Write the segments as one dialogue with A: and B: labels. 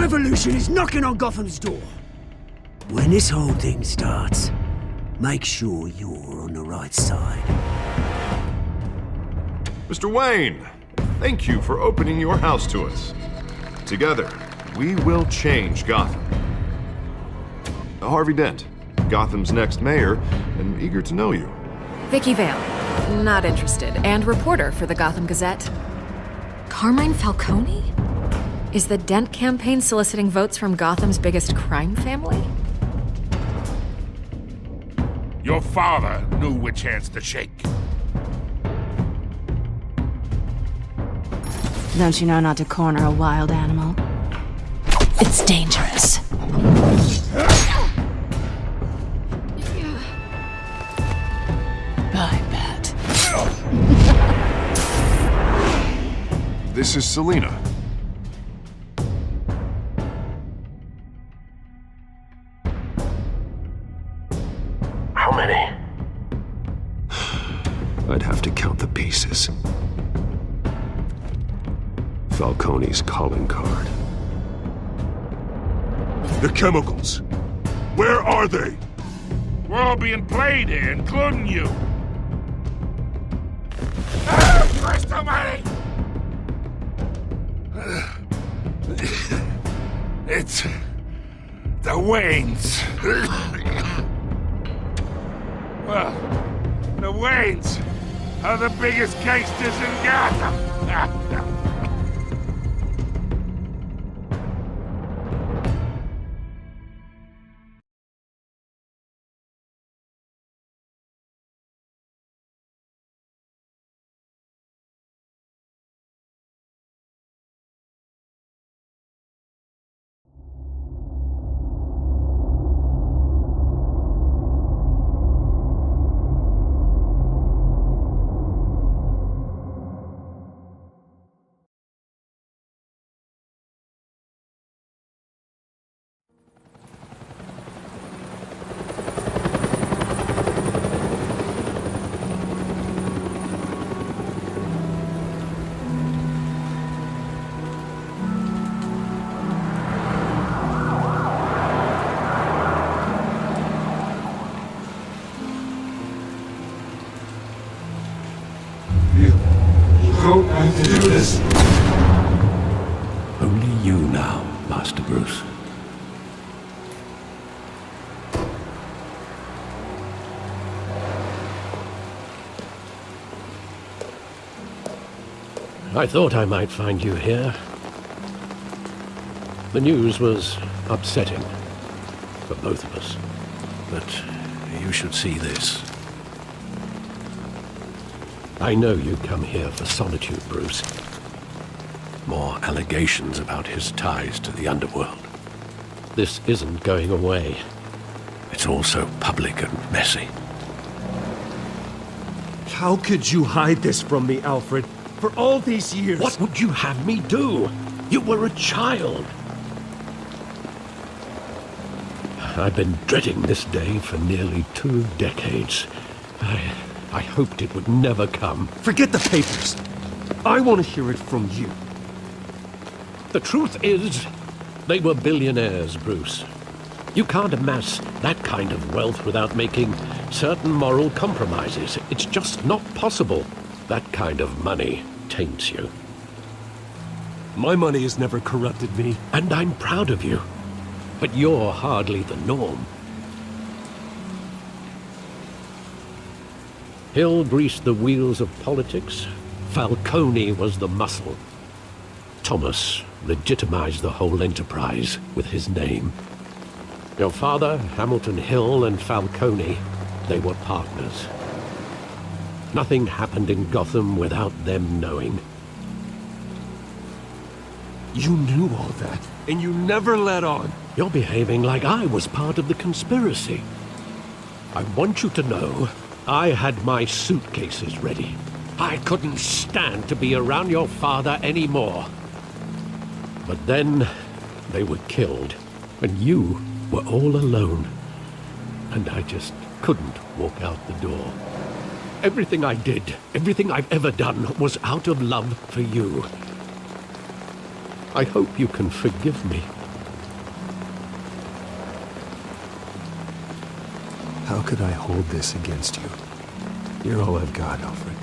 A: revolution is knocking on Gotham's door. When this whole thing starts, make sure you're on the right side.
B: Mr. Wayne, thank you for opening your house to us. Together, we will change Gotham. Harvey Dent, Gotham's next mayor, and eager to know you.
C: Vicky Vale, not interested, and reporter for the Gotham Gazette. Carmine Falcone? Is the Dent campaign soliciting votes from Gotham's biggest crime family?
D: Your father knew which hands to shake.
E: Don't you know not to corner a wild animal? It's dangerous. I bet.
B: This is Selina.
F: How many?
G: I'd have to count the pieces. Falcone's calling card.
D: The chemicals. Where are they? We're all being played here, including you. Christ almighty! It's the Waynes. Well, the Waynes are the biggest gangsters in Gotham.
G: I can do this. Only you now, Master Bruce.
H: I thought I might find you here. The news was upsetting for both of us. But you should see this. I know you come here for solitude, Bruce. More allegations about his ties to the underworld. This isn't going away. It's all so public and messy.
I: How could you hide this from me, Alfred? For all these years...
H: What would you have me do? You were a child. I've been dreading this day for nearly 2 decades. I hoped it would never come.
I: Forget the papers. I want to hear it from you.
H: The truth is, they were billionaires, Bruce. You can't amass that kind of wealth without making certain moral compromises. It's just not possible. That kind of money taints you.
I: My money has never corrupted me.
H: And I'm proud of you. But you're hardly the norm. Hill greased the wheels of politics. Falcone was the muscle. Thomas legitimized the whole enterprise with his name. Your father, Hamilton Hill, and Falcone, they were partners. Nothing happened in Gotham without them knowing.
I: You knew all that, and you never let on.
H: You're behaving like I was part of the conspiracy. I want you to know I had my suitcases ready. I couldn't stand to be around your father anymore. But then they were killed, and you were all alone. And I just couldn't walk out the door. Everything I did, everything I've ever done, was out of love for you. I hope you can forgive me.
G: How could I hold this against you? You're all I've got, Alfred.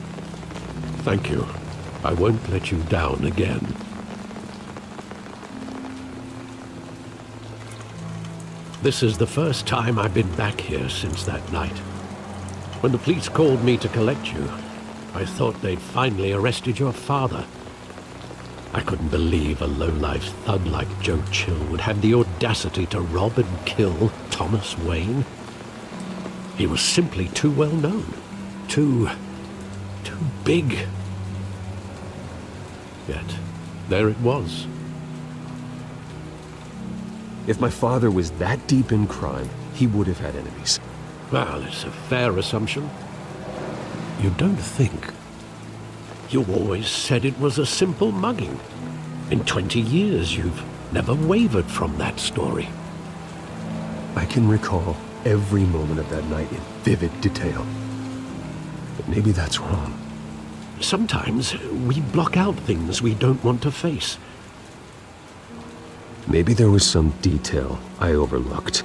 H: Thank you. I won't let you down again. This is the first time I've been back here since that night. When the police called me to collect you, I thought they'd finally arrested your father. I couldn't believe a low-life thug like Joe Chill would have the audacity to rob and kill Thomas Wayne. He was simply too well known. Too big. Yet, there it was.
G: If my father was that deep in crime, he would have had enemies.
H: Well, it's a fair assumption. You don't think? You always said it was a simple mugging. In 20 years, you've never wavered from that story.
G: I can recall every moment of that night in vivid detail. But maybe that's wrong.
H: Sometimes we block out things we don't want to face.
G: Maybe there was some detail I overlooked.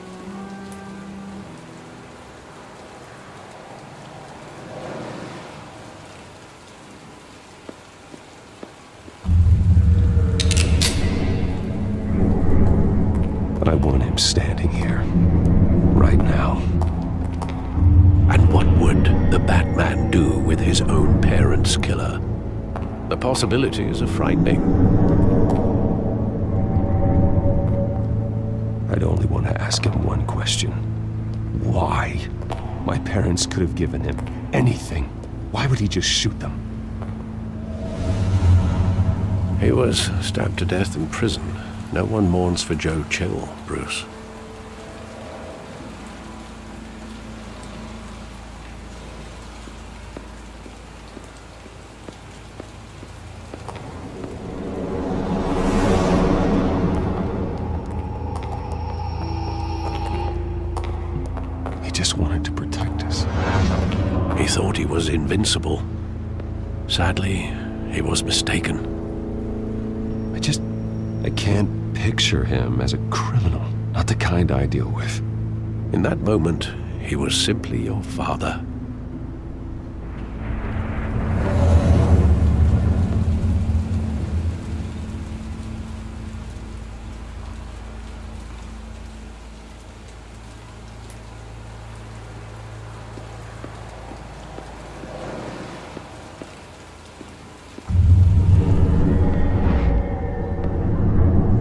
G: I want him standing here, right now.
H: And what would the Batman do with his own parents' killer? The possibilities are frightening.
G: I'd only want to ask him one question. Why? My parents could have given him anything. Why would he just shoot them?
H: He was stabbed to death in prison. No one mourns for Joe Chill, Bruce.
G: He just wanted to protect us.
H: He thought he was invincible. Sadly, he was mistaken.
G: I can't picture him as a criminal, not the kind I deal with.
H: In that moment, he was simply your father.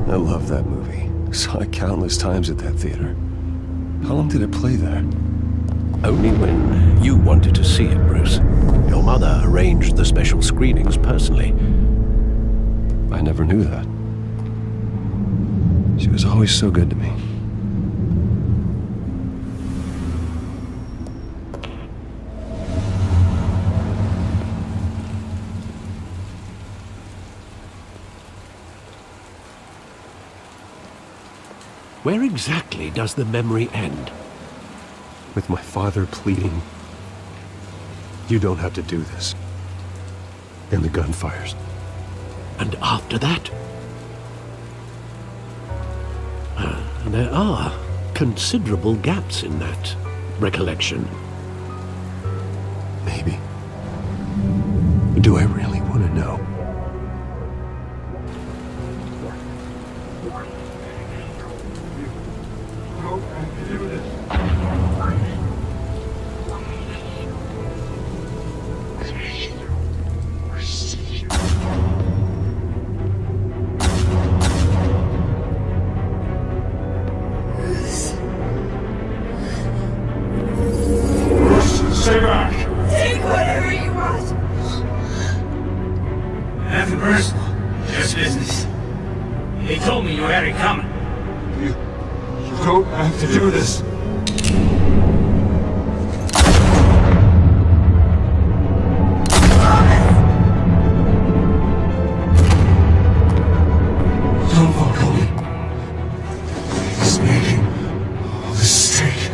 G: I love that movie. Saw it countless times at that theater. How long did it play there?
H: Only when you wanted to see it, Bruce. Your mother arranged the special screenings personally.
G: I never knew that. She was always so good to me.
H: Where exactly does the memory end?
G: With my father pleading, "You don't have to do this." And the gun fires.
H: And after that? There are considerable gaps in that recollection.
G: Maybe. Do I really want to know?
D: Stay back!
J: Take whatever you want.
K: Nothing personal, just business. He told me you had it coming.
I: You don't have to do this. Don't follow me. He's making all this straight.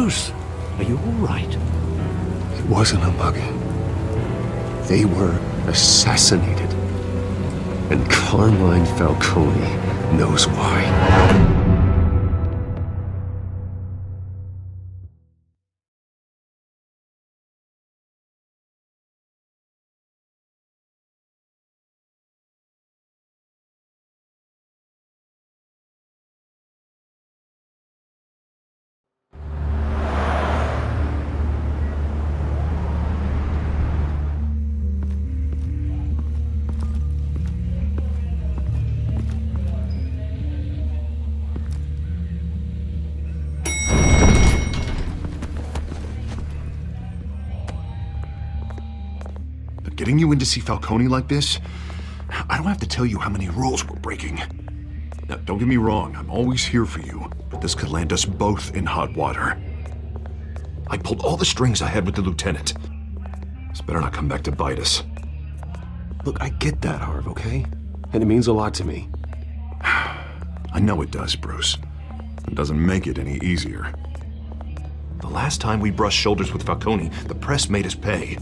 H: Bruce, are you all right?
G: It wasn't a bug. They were assassinated. And Carmine Falcone knows why.
B: Getting you in to see Falcone like this? I don't have to tell you how many rules we're breaking. Now, don't get me wrong, I'm always here for you, but this could land us both in hot water. I pulled all the strings I had with the lieutenant. This better not come back to bite us.
G: Look, I get that, Harv, okay? And it means a lot to me.
B: I know it does, Bruce. It doesn't make it any easier. The last time we brushed shoulders with Falcone, the press made us pay.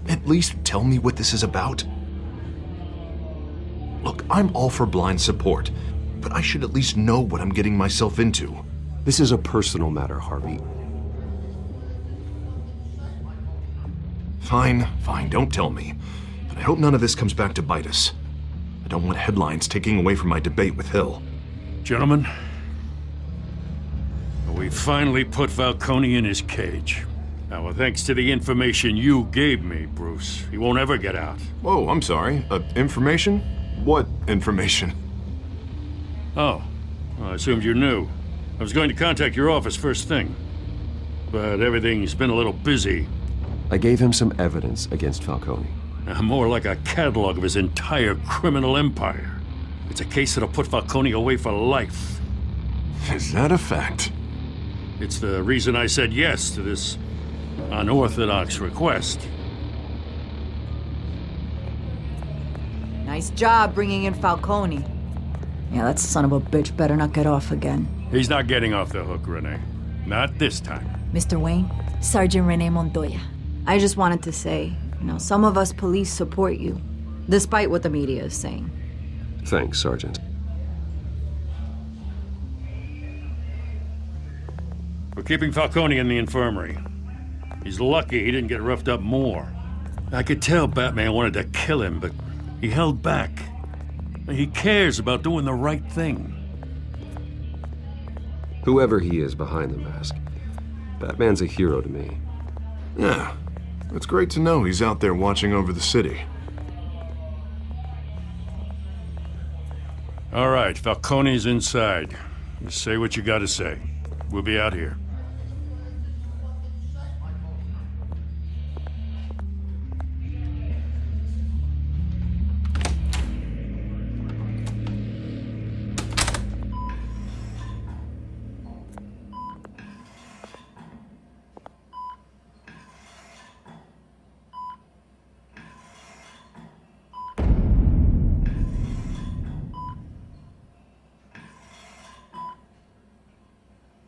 B: At least tell me what this is about. Look, I'm all for blind support, but I should at least know what I'm getting myself into.
G: This is a personal matter, Harvey.
B: Fine, don't tell me. But I hope none of this comes back to bite us. I don't want headlines taking away from my debate with Hill.
D: Gentlemen, we finally put Falcone in his cage. Now, thanks to the information you gave me, Bruce, he won't ever get out.
B: Whoa, I'm sorry. Information? What information?
D: Oh, well, I assumed you knew. I was going to contact your office first thing, but everything's been a little busy.
G: I gave him some evidence against Falcone.
D: More like a catalog of his entire criminal empire. It's a case that'll put Falcone away for life.
B: Is that a fact?
D: It's the reason I said yes to this unorthodox request.
J: Nice job bringing in Falcone. Yeah, that son of a bitch better not get off again.
D: He's not getting off the hook, Renee. Not this time.
J: Mr. Wayne, Sergeant Renee Montoya. I just wanted to say, some of us police support you, despite what the media is saying.
G: Thanks, Sergeant.
D: We're keeping Falcone in the infirmary. He's lucky he didn't get roughed up more. I could tell Batman wanted to kill him, but he held back. He cares about doing the right thing.
G: Whoever he is behind the mask, Batman's a hero to me.
B: Yeah, it's great to know he's out there watching over the city.
D: All right, Falcone's inside. You say what you gotta say. We'll be out here.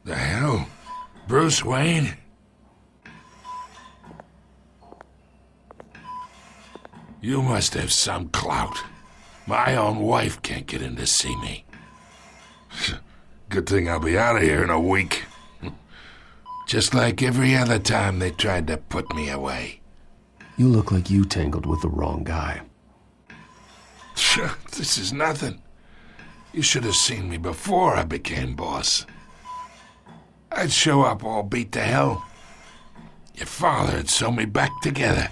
L: The hell? Bruce Wayne? You must have some clout. My own wife can't get in to see me. Good thing I'll be out of here in a week. Just like every other time they tried to put me away.
G: You look like you tangled with the wrong guy.
L: This is nothing. You should have seen me before I became boss. I'd show up all beat to hell. Your father'd sew me back together.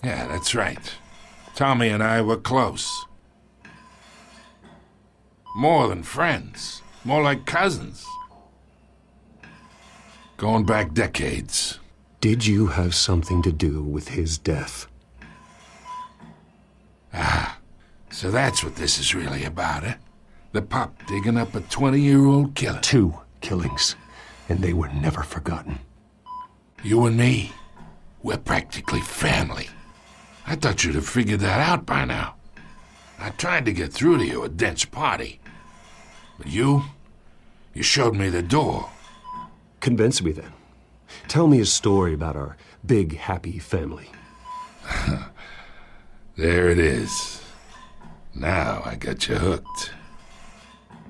L: Yeah, that's right. Tommy and I were close. More than friends. More like cousins. Going back decades.
G: Did you have something to do with his death?
L: Ah, so that's what this is really about, eh? The pup digging up a 20-year-old killer.
G: 2 killings, and they were never forgotten.
L: You and me, we're practically family. I thought you'd have figured that out by now. I tried to get through to you at Dent's party. But you You showed me the door.
G: Convince me then. Tell me a story about our big, happy family.
L: There it is. Now I got you hooked.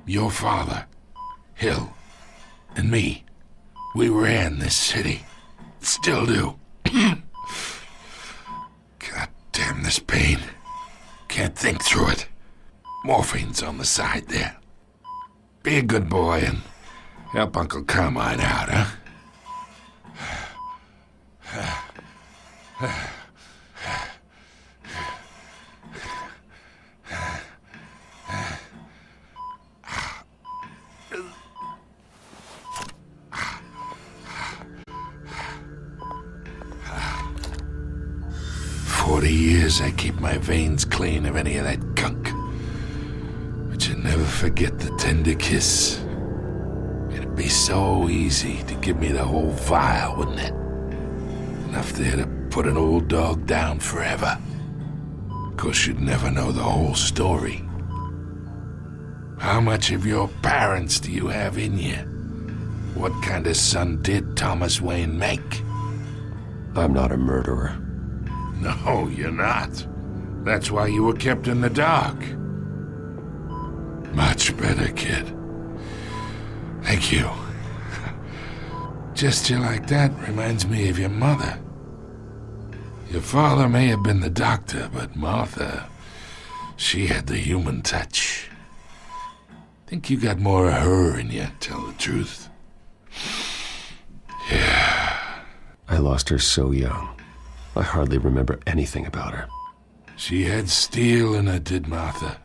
L: Your father, Hill, and me, we ran this city. Still do. God damn this pain. Can't think through it. Morphine's on the side there. Be a good boy and help Uncle Carmine out, huh? 40 years I keep my veins clean of any of that gunk. But you never forget the tender kiss. It'd be so easy to give me the whole vial, wouldn't it? Enough there to put an old dog down forever. Of course, you'd never know the whole story. How much of your parents do you have in you? What kind of son did Thomas Wayne make?
G: I'm not a murderer.
L: No, you're not. That's why you were kept in the dark. Much better, kid. Thank you. Gesture like that reminds me of your mother. Your father may have been the doctor, but Martha, she had the human touch. Think you got more of her in you, tell the truth. Yeah.
G: I lost her so young. I hardly remember anything about her.
L: She had steel in her, did Martha.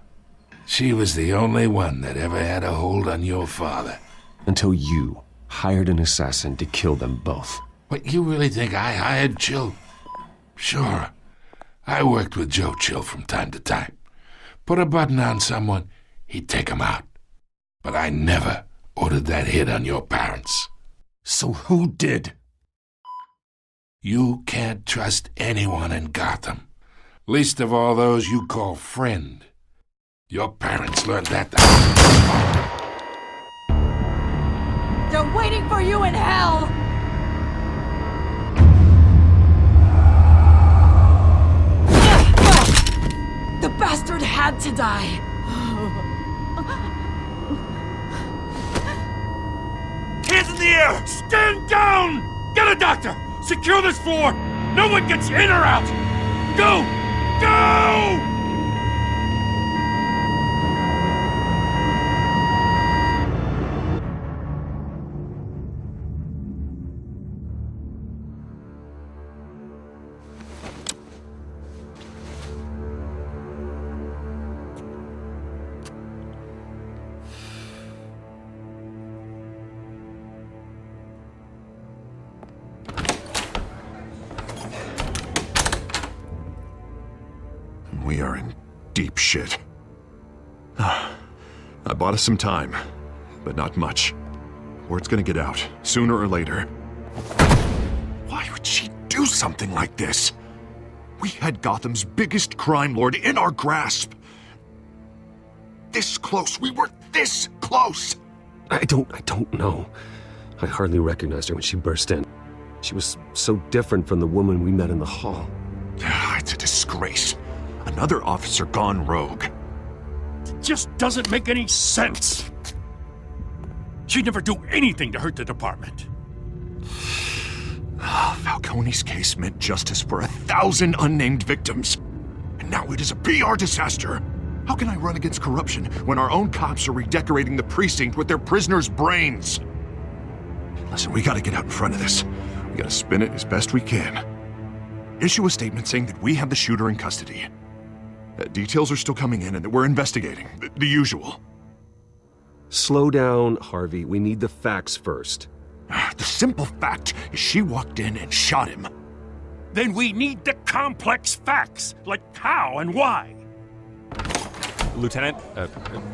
L: She was the only one that ever had a hold on your father.
G: Until you hired an assassin to kill them both.
L: What, you really think I hired Chill? Sure. I worked with Joe Chill from time to time. Put a button on someone, he'd take him out. But I never ordered that hit on your parents.
G: So who did?
L: You can't trust anyone in Gotham. Least of all those you call friend. Your parents learned that.
J: They're waiting for you in hell! The bastard had to die.
D: Hands in the air! Stand down! Get a doctor! Secure this floor! No one gets in or out! Go! Go!
B: We are in deep shit. I bought us some time, but not much. Word's gonna get out, sooner or later. Why would she do something like this? We had Gotham's biggest crime lord in our grasp. This close, we were this close!
G: I don't know. I hardly recognized her when she burst in. She was so different from the woman we met in the hall.
B: It's a disgrace. Another officer gone rogue.
D: It just doesn't make any sense. She'd never do anything to hurt the department.
B: Falcone's case meant justice for 1,000 unnamed victims. And now it is a PR disaster. How can I run against corruption when our own cops are redecorating the precinct with their prisoners' brains? Listen, we gotta get out in front of this. We gotta spin it as best we can. Issue a statement saying that we have the shooter in custody. Details are still coming in and that we're investigating. The usual.
G: Slow down, Harvey. We need the facts first.
B: The simple fact is she walked in and shot him.
D: Then we need the complex facts, like how and why.
M: Lieutenant,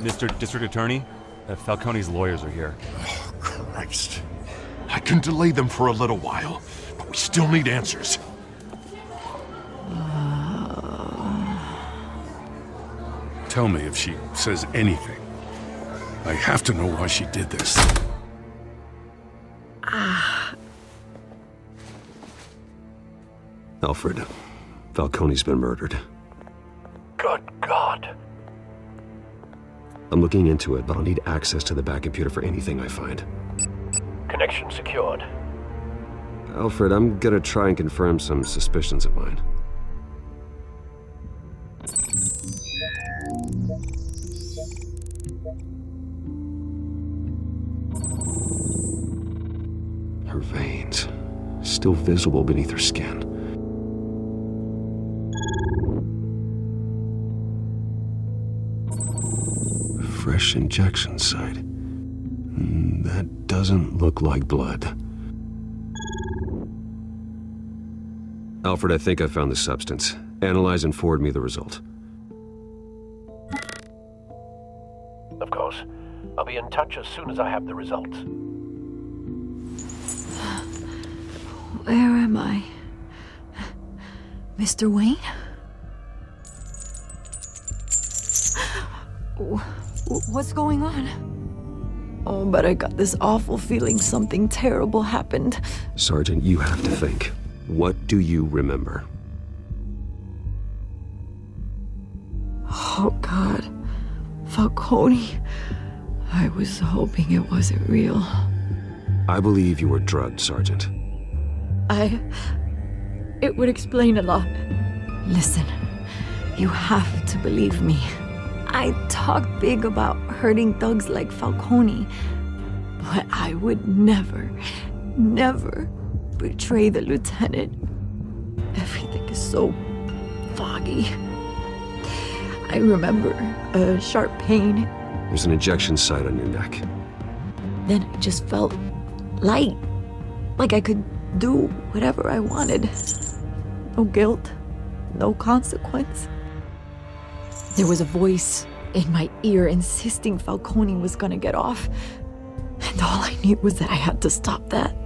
M: Mr. District Attorney, Falcone's lawyers are here.
B: Oh, Christ. I can delay them for a little while, but we still need answers.
D: Tell me if she says anything.
L: I have to know why she did this.
G: Alfred, Falcone's been murdered.
F: Good God.
G: I'm looking into it, but I'll need access to the back computer for anything I find.
F: Connection secured.
G: Alfred, I'm gonna try and confirm some suspicions of mine. Her veins, still visible beneath her skin. Fresh injection site. That doesn't look like blood. Alfred, I think I found the substance. Analyze and forward me the result.
F: Of course. I'll be in touch as soon as I have the results.
J: Where am I? Mr. Wayne? What's going on? Oh, but I got this awful feeling something terrible happened.
G: Sergeant, you have to think. What do you remember?
J: Oh, God. Falcone. I was hoping it wasn't real.
G: I believe you were drugged, Sergeant.
J: It would explain a lot. Listen, you have to believe me. I talk big about hurting thugs like Falcone, but I would never betray the lieutenant. Everything is so foggy. I remember a sharp pain.
G: There's an injection site on your neck.
J: Then I just felt light, like I could do whatever I wanted. No guilt, no consequence. There was a voice in my ear insisting Falcone was gonna get off. And all I knew was that I had to stop that.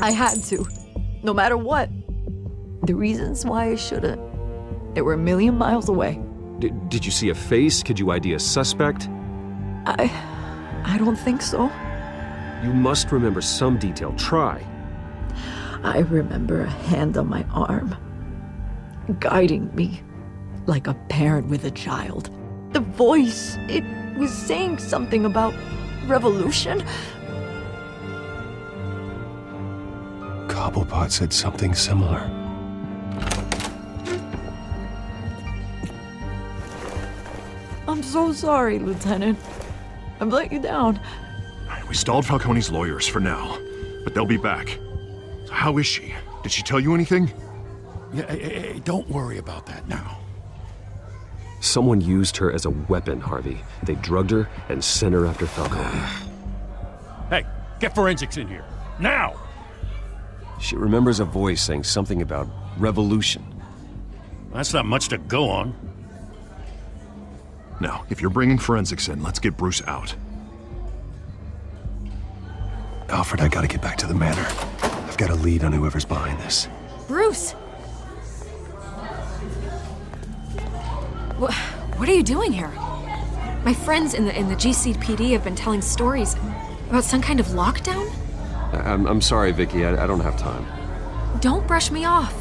J: I had to, no matter what. The reasons why I shouldn't, they were a million miles away.
G: Did you see a face? Could you ID a suspect?
J: I don't think so.
G: You must remember some detail. Try.
J: I remember a hand on my arm, guiding me like a parent with a child. The voice, it was saying something about revolution.
G: Cobblepot said something similar.
J: I'm so sorry, Lieutenant. I've let you down.
B: We stalled Falcone's lawyers for now, but they'll be back. So how is she? Did she tell you anything?
D: Yeah, hey, don't worry about that now.
G: Someone used her as a weapon, Harvey. They drugged her and sent her after Falcone.
D: Hey, get forensics in here. Now!
G: She remembers a voice saying something about revolution.
D: That's not much to go on.
B: Now, if you're bringing forensics in, let's get Bruce out.
G: Alfred, I gotta get back to the manor. I've got a lead on whoever's behind this.
C: Bruce! What are you doing here? My friends in the GCPD have been telling stories about some kind of lockdown?
G: I'm sorry, Vicky. I don't have time.
C: Don't brush me off.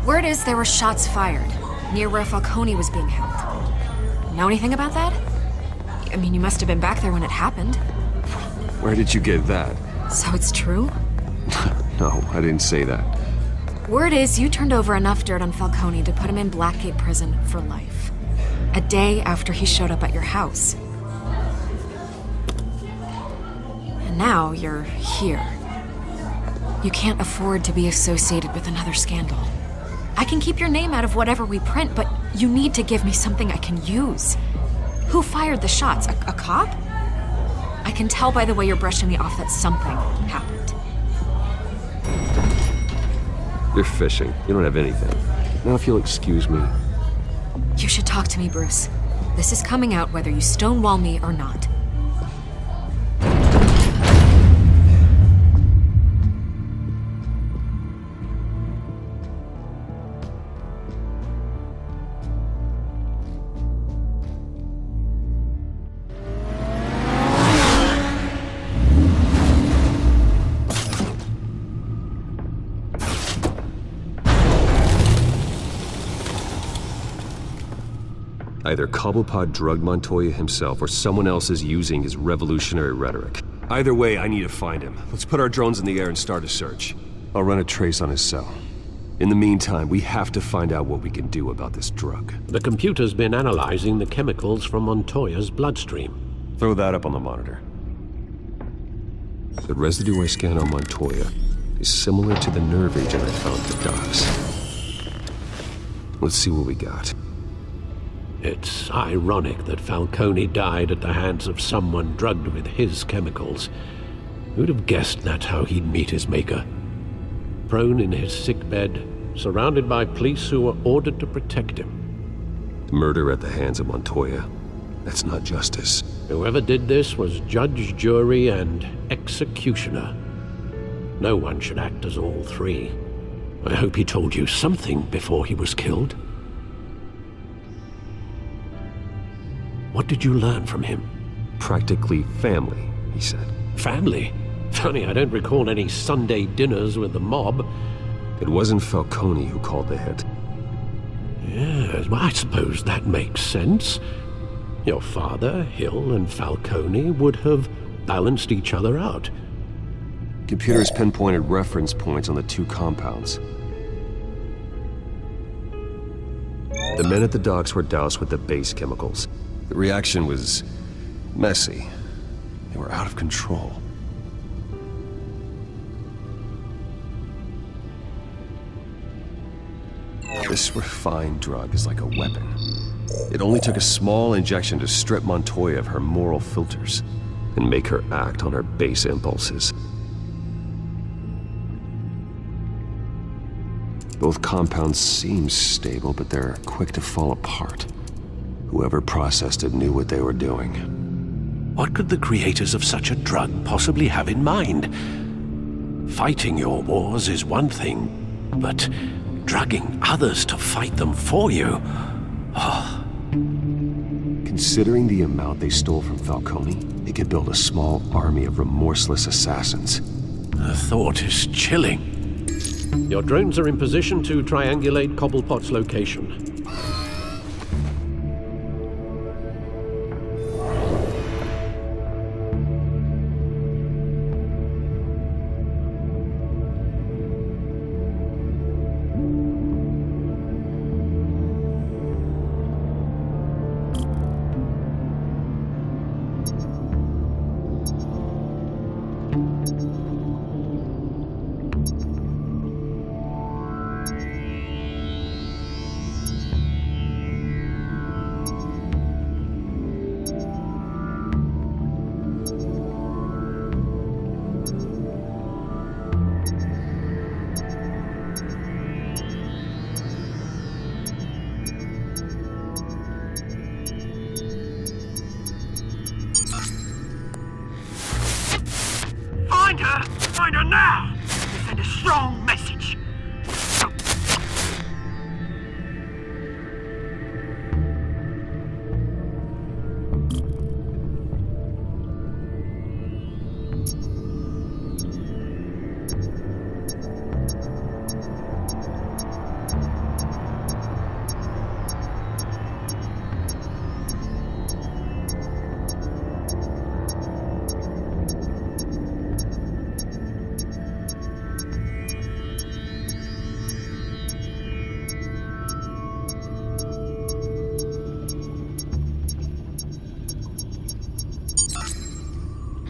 C: Word is there were shots fired near where Falcone was being held. Know anything about that? I mean, you must have been back there when it happened.
G: Where did you get that?
C: So it's true?
G: No, I didn't say that.
C: Word is you turned over enough dirt on Falcone to put him in Blackgate Prison for life. A day after he showed up at your house. And now you're here. You can't afford to be associated with another scandal. I can keep your name out of whatever we print, but you need to give me something I can use. Who fired the shots? A cop? I can tell by the way you're brushing me off that something happened.
G: You're fishing. You don't have anything. Now if you'll excuse me.
C: You should talk to me, Bruce. This is coming out whether you stonewall me or not.
G: Either Cobblepot drugged Montoya himself or someone else is using his revolutionary rhetoric. Either way, I need to find him. Let's put our drones in the air and start a search. I'll run a trace on his cell. In the meantime, we have to find out what we can do about this drug.
H: The computer's been analyzing the chemicals from Montoya's bloodstream.
G: Throw that up on the monitor. The residue I scanned on Montoya is similar to the nerve agent I found at the docks. Let's see what we got.
H: It's ironic that Falcone died at the hands of someone drugged with his chemicals. Who'd have guessed that's how he'd meet his maker? Prone in his sickbed, surrounded by police who were ordered to protect him.
G: Murder at the hands of Montoya. That's not justice.
H: Whoever did this was judge, jury, and executioner. No one should act as all three. I hope he told you something before he was killed. What did you learn from him?
G: Practically family, he said.
H: Family? Funny, I don't recall any Sunday dinners with the mob.
G: It wasn't Falcone who called the hit.
H: Yes, well, I suppose that makes sense. Your father, Hill, and Falcone would have balanced each other out.
G: Computers pinpointed reference points on the two compounds. The men at the docks were doused with the base chemicals. The reaction was messy. They were out of control. This refined drug is like a weapon. It only took a small injection to strip Montoya of her moral filters and make her act on her base impulses. Both compounds seem stable, but they're quick to fall apart. Whoever processed it knew what they were doing.
H: What could the creators of such a drug possibly have in mind? Fighting your wars is one thing, but drugging others to fight them for you? Oh.
G: Considering the amount they stole from Falcone, they could build a small army of remorseless assassins.
H: The thought is chilling. Your drones are in position to triangulate Cobblepot's location.
A: Find her now! To send a strong message.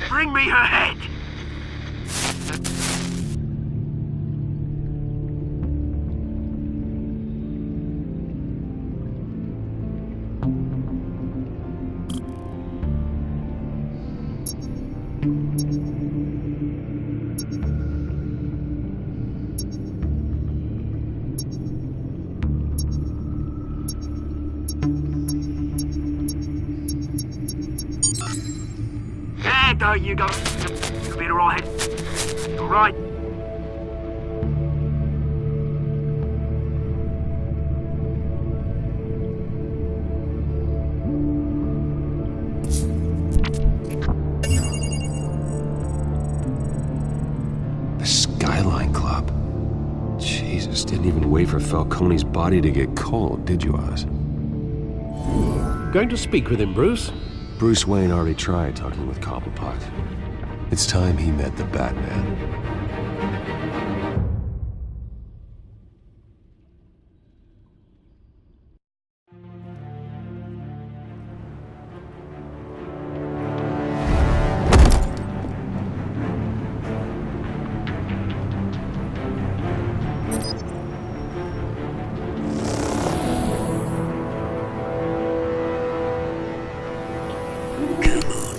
A: Bring me her head! There you go. You'll be alright. Alright.
G: The Skyline Club. Jesus, didn't even wait for Falcone's body to get cold, did you, Oz?
H: Going to speak with him, Bruce?
G: Bruce Wayne already tried talking with Cobblepot. It's time he met the Batman.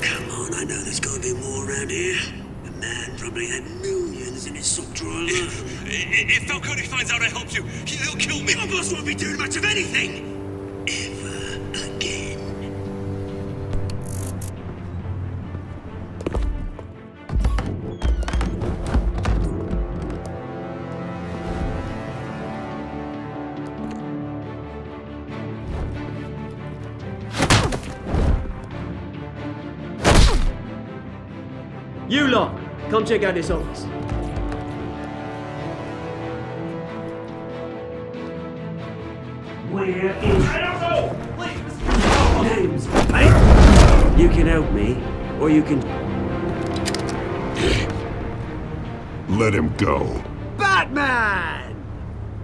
A: Come on, I know there's gotta be more around here. The man probably had millions in his sock drawer alone.
I: If Falcone finds out I helped you, he'll kill me.
A: My boss won't be doing much of anything! Ever again.
N: You lot, come check out this office.
A: We're in. Names, mate. You can help me, or you can.
B: Let him go.
A: Batman!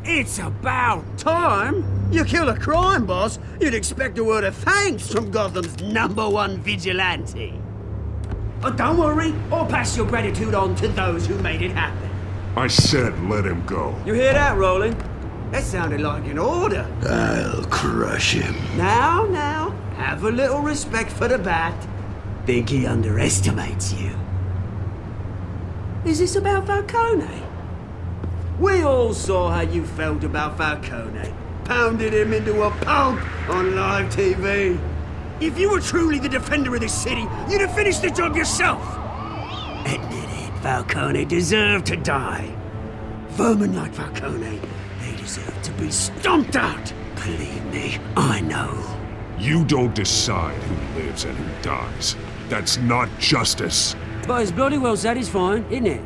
A: It's about time. You kill a crime boss, you'd expect a word of thanks from Gotham's #1 vigilante. Oh, don't worry, I'll pass your gratitude on to those who made it happen.
B: I said let him go.
N: You hear that, Roland?
A: That sounded like an order.
L: I'll crush him.
A: Now, have a little respect for the Bat. Think he underestimates you. Is this about Falcone? We all saw how you felt about Falcone. Pounded him into a pulp on live TV. If you were truly the defender of this city, you'd have finished the job yourself. Admit it, Falcone deserved to die. Vermin like Falcone, they deserve to be stomped out. Believe me, I know.
B: You don't decide who lives and who dies. That's not justice.
A: But it's bloody well satisfying, isn't it?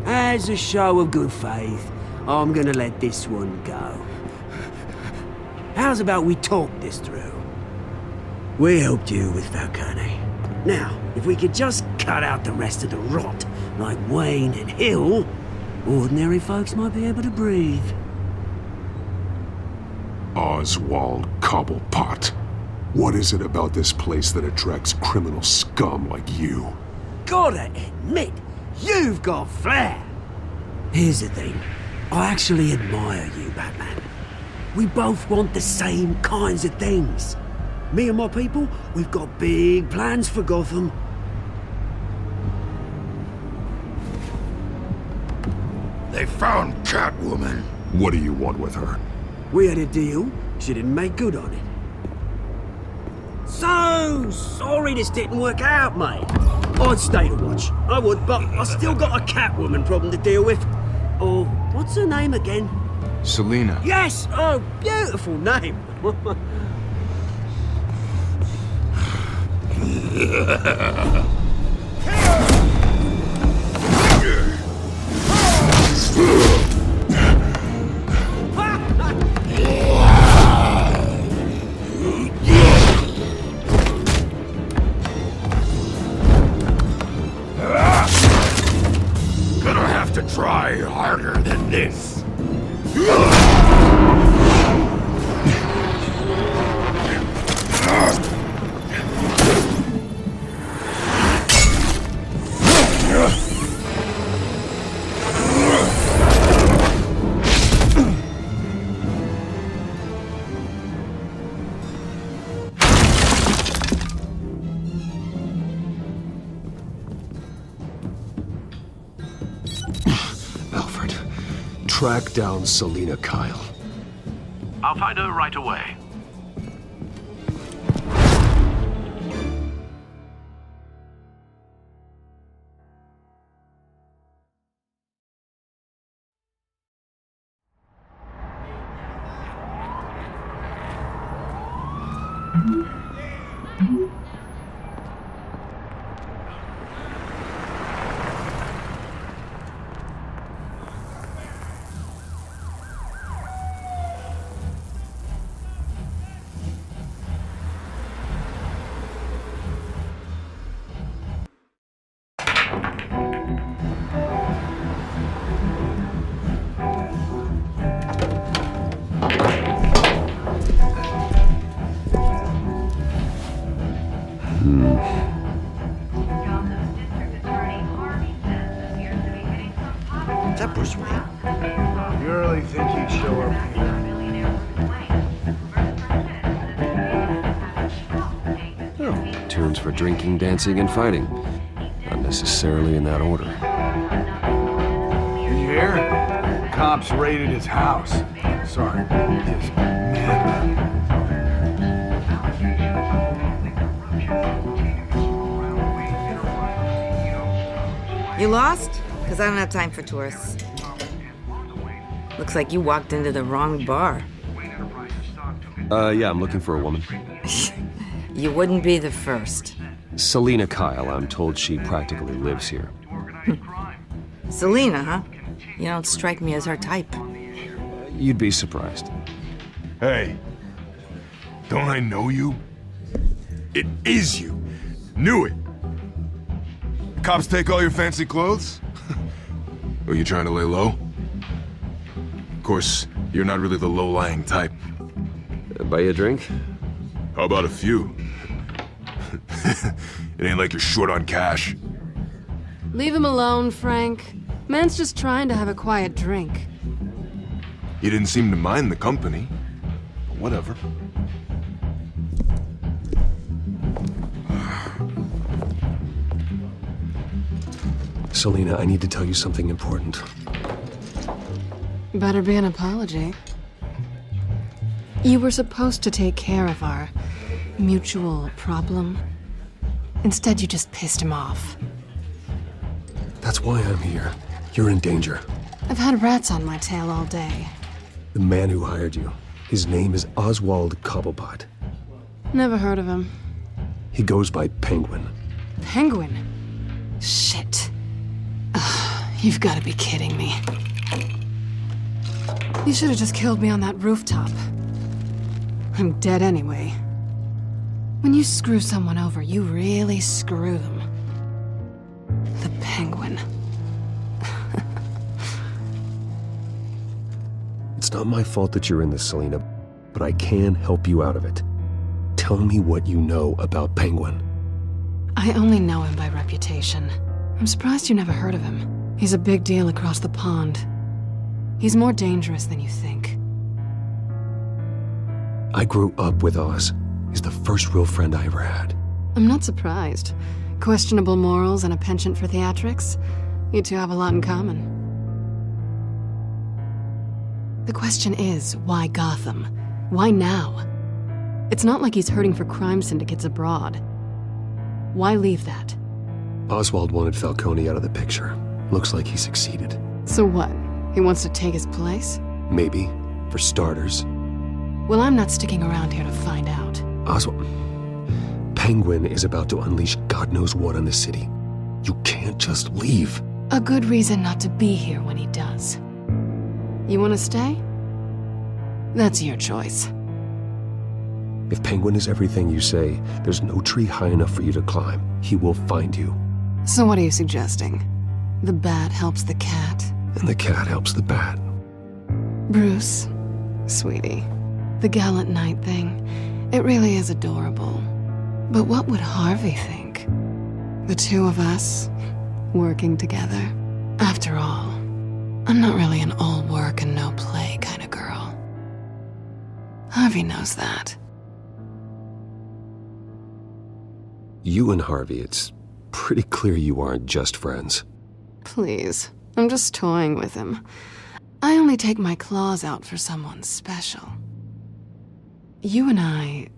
A: As a show of good faith, I'm gonna let this one go. How's about we talk this through? We helped you with Falcone. Now, if we could just cut out the rest of the rot, like Wayne and Hill, ordinary folks might be able to breathe.
B: Oswald Cobblepot. What is it about this place that attracts criminal scum like you?
A: Gotta admit, you've got flair. Here's the thing. I actually admire you, Batman. We both want the same kinds of things. Me and my people, we've got big plans for Gotham.
L: They found Catwoman.
B: What do you want with her?
A: We had a deal. She didn't make good on it. So sorry this didn't work out, mate. I'd stay to watch. I would, but I still got a Catwoman problem to deal with. Oh, what's her name again?
O: Selina.
A: Yes! Oh, beautiful name.
L: Gonna have to try harder than this.
G: Alfred, track down Selina Kyle.
F: I'll find her right away.
A: Is that Bruce Wayne?
I: You really think he'd show up here?
G: Oh, tunes for drinking, dancing, and fighting. Not necessarily in that order.
I: Did you hear? Cops raided his house. Sorry, his man.
O: You lost? Because I don't have time for tourists. Looks like you walked into the wrong bar.
G: Yeah, I'm looking for a woman.
O: You wouldn't be the first.
G: Selina Kyle, I'm told she practically lives here.
O: Selina, huh? You don't strike me as her type.
G: You'd be surprised.
P: Hey, don't I know you? It is you. Knew it. Cops take all your fancy clothes? Are you trying to lay low? Of course, you're not really the low-lying type.
G: Buy you a drink?
P: How about a few? It ain't like you're short on cash.
Q: Leave him alone, Frank. Man's just trying to have a quiet drink.
P: You didn't seem to mind the company. But whatever.
G: Selina, I need to tell you something important.
Q: Better be an apology. You were supposed to take care of our mutual problem. Instead, you just pissed him off.
G: That's why I'm here. You're in danger.
Q: I've had rats on my tail all day.
G: The man who hired you, his name is Oswald Cobblepot.
Q: Never heard of him.
G: He goes by Penguin.
Q: Penguin? Shit. Ugh, you've got to be kidding me. You should have just killed me on that rooftop. I'm dead anyway. When you screw someone over, you really screw them. The Penguin.
G: It's not my fault that you're in this, Selina, but I can help you out of it. Tell me what you know about Penguin.
Q: I only know him by reputation. I'm surprised you never heard of him. He's a big deal across the pond. He's more dangerous than you think.
G: I grew up with Oz. He's the first real friend I ever had.
Q: I'm not surprised. Questionable morals and a penchant for theatrics. You two have a lot in common. The question is, why Gotham? Why now? It's not like he's hurting for crime syndicates abroad. Why leave that?
G: Oswald wanted Falcone out of the picture. Looks like he succeeded.
Q: So what? He wants to take his place?
G: Maybe, for starters.
Q: Well, I'm not sticking around here to find out.
G: Oswald... Penguin is about to unleash God knows what on the city. You can't just leave.
Q: A good reason not to be here when he does. You want to stay? That's your choice.
G: If Penguin is everything you say, there's no tree high enough for you to climb. He will find you.
Q: So what are you suggesting? The bat helps the cat?
G: And the cat helps the bat.
Q: Bruce, sweetie, the gallant knight thing, it really is adorable. But what would Harvey think? The two of us, working together. After all, I'm not really an all work and no play kind of girl. Harvey knows that.
G: You and Harvey, it's pretty clear you aren't just friends.
Q: Please, I'm just toying with him. I only take my claws out for someone special. You and I...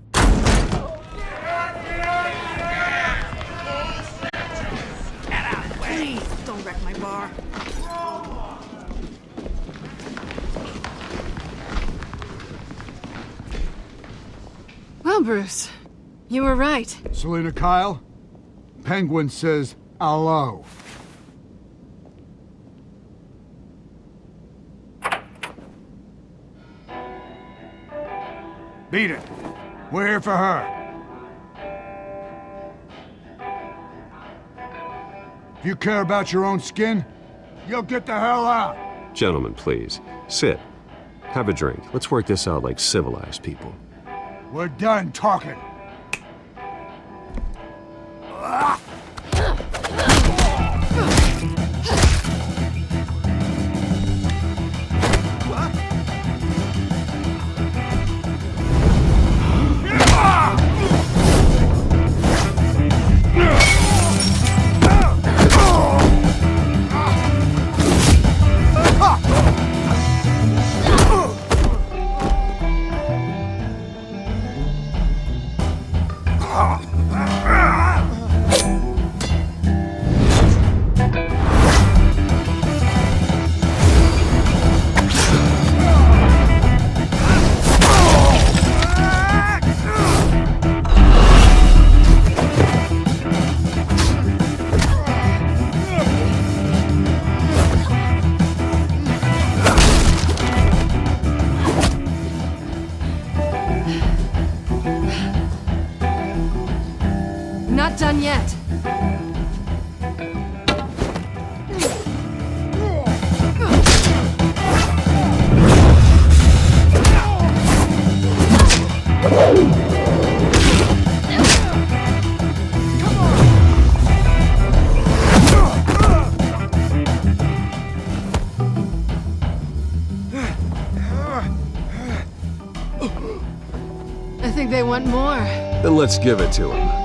O: Please, don't wreck my bar.
Q: Well, Bruce, you were right.
I: Selina Kyle, Penguin says hello. Beat it. We're here for her. If you care about your own skin, you'll get the hell out.
G: Gentlemen, please, sit. Have a drink. Let's work this out like civilized people.
I: We're done talking.
Q: Not done yet. I think they want more.
G: Then let's give it to him.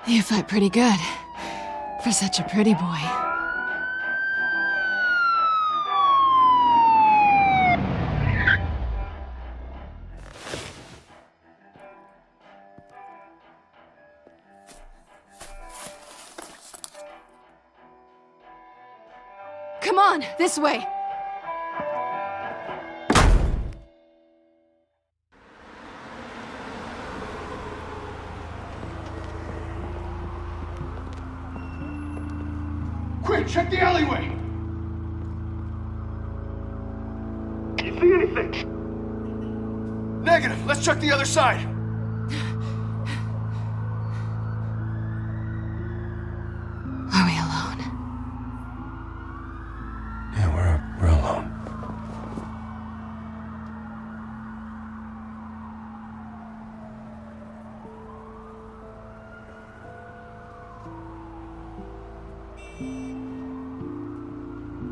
Q: You fight pretty good. For such a pretty boy. Come on, this way!
I: Quick, check the alleyway!
A: You see anything?
I: Negative. Let's check the other side.
Q: Are we alone?
G: Yeah, we're alone.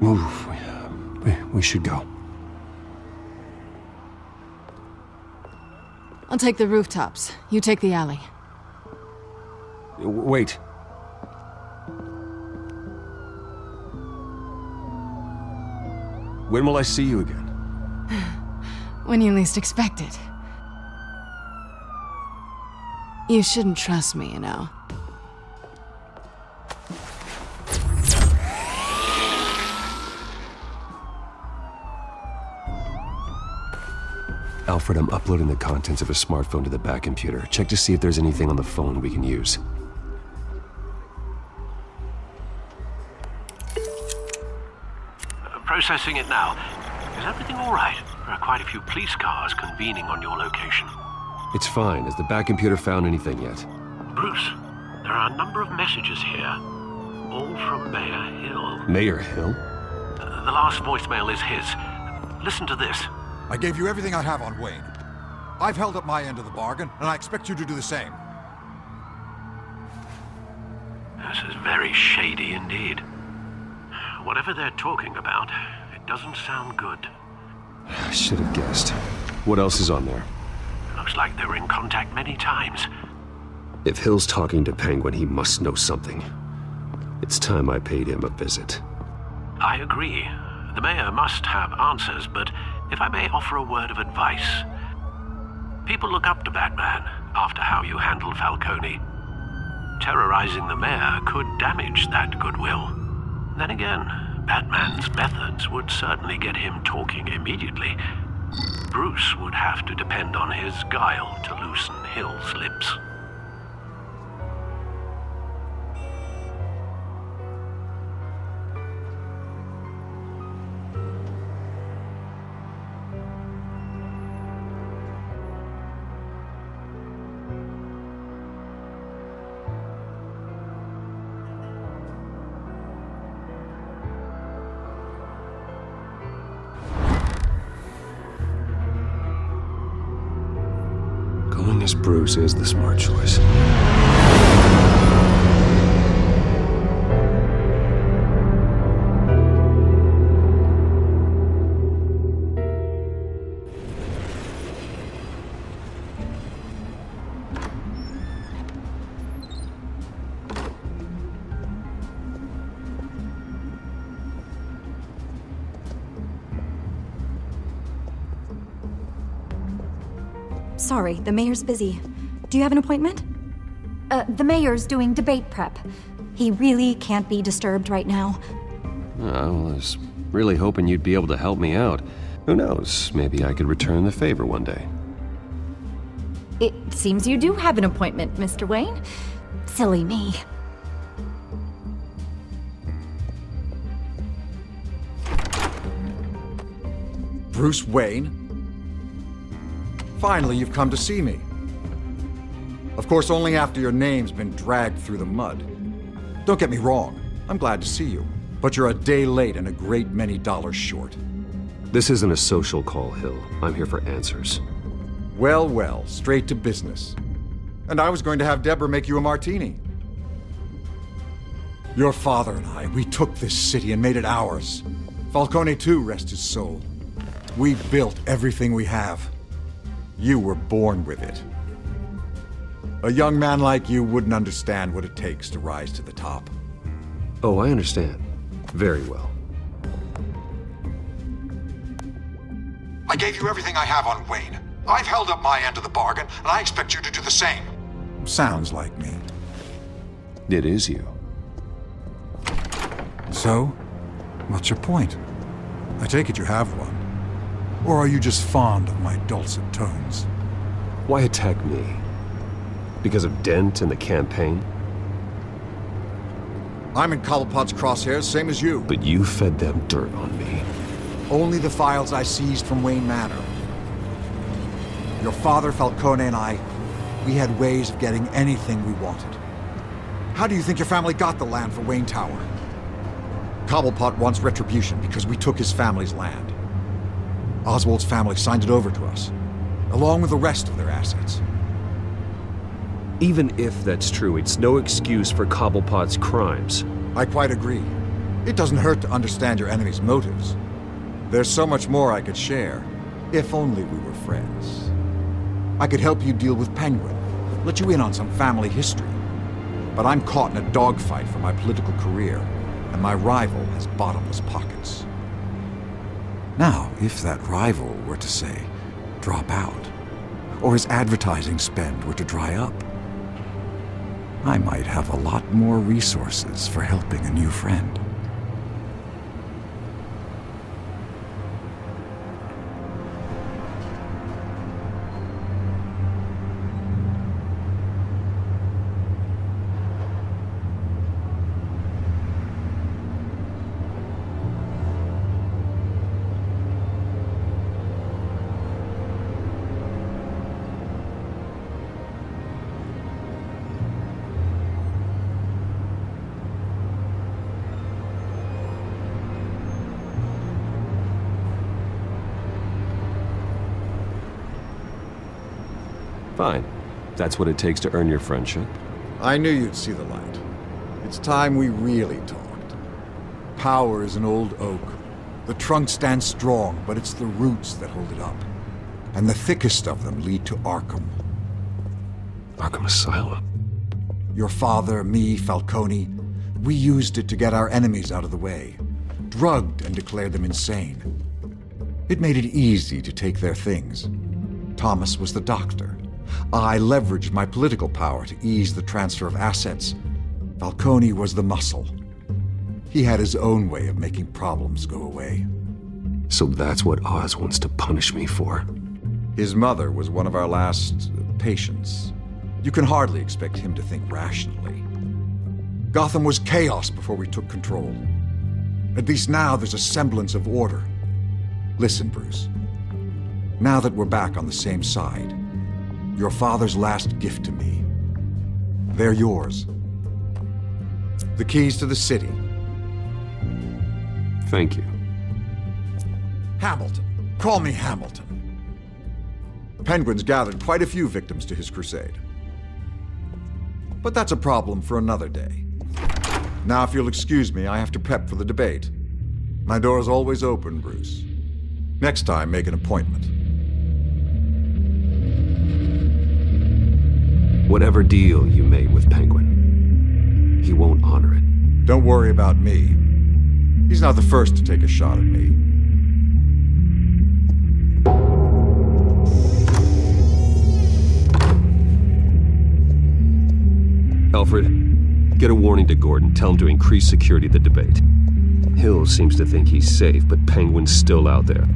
G: Move. We should go.
Q: I'll take the rooftops. You take the alley.
G: Wait. When will I see you again?
Q: When you least expect it. You shouldn't trust me, you know.
G: Alfred, I'm uploading the contents of a smartphone to the back computer. Check to see if there's anything on the phone we can use.
F: Processing it now. Is everything all right? There are quite a few police cars convening on your location.
G: It's fine. Has the back computer found anything yet?
F: Bruce, there are a number of messages here, all from Mayor Hill.
G: Mayor Hill?
F: The last voicemail is his. Listen to this.
R: I gave you everything I have on Wayne. I've held up my end of the bargain, and I expect you to do the same.
F: This is very shady indeed. Whatever they're talking about, it doesn't sound good.
G: I should have guessed. What else is on there?
F: Looks like they were in contact many times.
G: If Hill's talking to Penguin, he must know something. It's time I paid him a visit.
F: I agree. The mayor must have answers, but if I may offer a word of advice. People look up to Batman after how you handled Falcone. Terrorizing the mayor could damage that goodwill. Then again, Batman's methods would certainly get him talking immediately. Bruce would have to depend on his guile to loosen Hill's lips.
G: guess Bruce is the smart choice.
S: Sorry, the mayor's busy. Do you have an appointment? The mayor's doing debate prep. He really can't be disturbed right now.
G: Oh, I was really hoping you'd be able to help me out. Who knows, maybe I could return the favor one day.
S: It seems you do have an appointment, Mr. Wayne. Silly me.
R: Bruce Wayne? Finally, you've come to see me. Of course, only after your name's been dragged through the mud. Don't get me wrong, I'm glad to see you. But you're a day late and a great many dollars short.
G: This isn't a social call, Hill. I'm here for answers.
R: Well, well, straight to business. And I was going to have Deborah make you a martini. Your father and I, we took this city and made it ours. Falcone too, rest his soul. We built everything we have. You were born with it. A young man like you wouldn't understand what it takes to rise to the top.
G: Oh, I understand. Very well.
R: I gave you everything I have on Wayne. I've held up my end of the bargain, and I expect you to do the same. Sounds like me.
G: It is you.
R: So, what's your point? I take it you have one. Or are you just fond of my dulcet tones?
G: Why attack me? Because of Dent and the campaign?
R: I'm in Cobblepot's crosshairs, same as you.
G: But you fed them dirt on me.
R: Only the files I seized from Wayne Manor. Your father, Falcone, and I, we had ways of getting anything we wanted. How do you think your family got the land for Wayne Tower? Cobblepot wants retribution because we took his family's land. Oswald's family signed it over to us, along with the rest of their assets.
G: Even if that's true, it's no excuse for Cobblepot's crimes.
R: I quite agree. It doesn't hurt to understand your enemy's motives. There's so much more I could share, if only we were friends. I could help you deal with Penguin, let you in on some family history. But I'm caught in a dogfight for my political career, and my rival has bottomless pockets. Now, if that rival were to, say, drop out, or his advertising spend were to dry up, I might have a lot more resources for helping a new friend.
G: Fine. That's what it takes to earn your friendship.
R: I knew you'd see the light. It's time we really talked. Power is an old oak. The trunk stands strong, but it's the roots that hold it up. And the thickest of them lead to Arkham.
G: Arkham Asylum?
R: Your father, me, Falcone, we used it to get our enemies out of the way. Drugged and declared them insane. It made it easy to take their things. Thomas was the doctor. I leveraged my political power to ease the transfer of assets. Falcone was the muscle. He had his own way of making problems go away.
G: So that's what Oz wants to punish me for.
R: His mother was one of our last patients. You can hardly expect him to think rationally. Gotham was chaos before we took control. At least now there's a semblance of order. Listen, Bruce. Now that we're back on the same side, your father's last gift to me, they're yours. The keys to the city.
G: Thank you.
R: Hamilton. Call me Hamilton. Penguin's gathered quite a few victims to his crusade. But that's a problem for another day. Now, if you'll excuse me, I have to prep for the debate. My door is always open, Bruce. Next time, make an appointment.
G: Whatever deal you made with Penguin, he won't honor it.
R: Don't worry about me. He's not the first to take a shot at me.
G: Alfred, get a warning to Gordon. Tell him to increase security at the debate. Hill seems to think he's safe, but Penguin's still out there.